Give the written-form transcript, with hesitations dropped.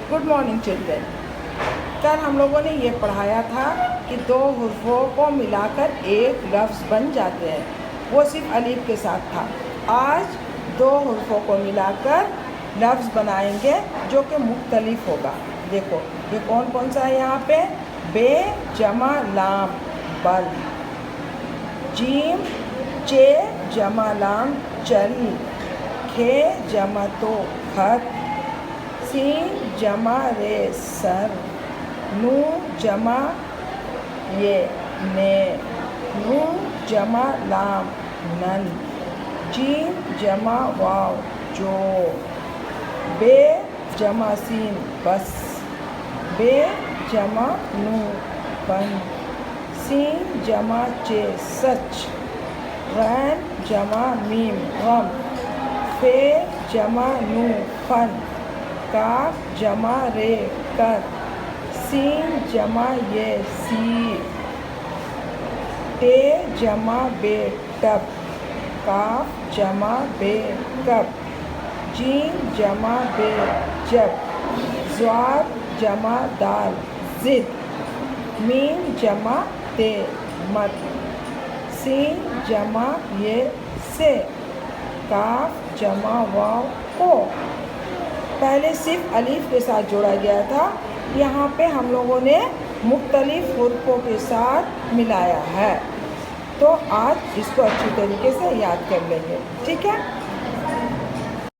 Good morning children. कल हम लोगों ने ये पढ़ाया था कि दो हुर्फों को मिलाकर एक लफ्ज़ बन जाते हैं, वो सिर्फ अलीफ के साथ था। आज दो हुर्फों को मिलाकर लफ्ज़ बनाएंगे जो कि मुख्तलिफ होगा। देखो ये कौन कौन सा है यहाँ पे, बे जमा लाम बल, जीम चे जमा लाम चल, खे जमा तो खत, सीन जमा रे सर, नून जमा ये ने, नून जमा लाम नन, जीम जमा वाव जो, बे जमा सीन बस, बे जमा नू बन, सीन जमा चे सच, रैन जमा मीम गम, फे जमा नू फन, काफ जमा रे कर, सीन जमा ये सी, टे जमा बे टब, काफ जमा बे कब, जीम जमा बे जब, ज़्वाद जमा दाल ज़िद, मीम जमा ते मत, सीन जमा ये से, काफ जमा वाव को। पहले सिर्फ अलीफ के साथ जोड़ा गया था, यहाँ पे हम लोगों ने मुख्तलिफ हुर्फों के साथ मिलाया है। तो आज इसको अच्छी तरीके से याद कर लेंगे, ठीक है।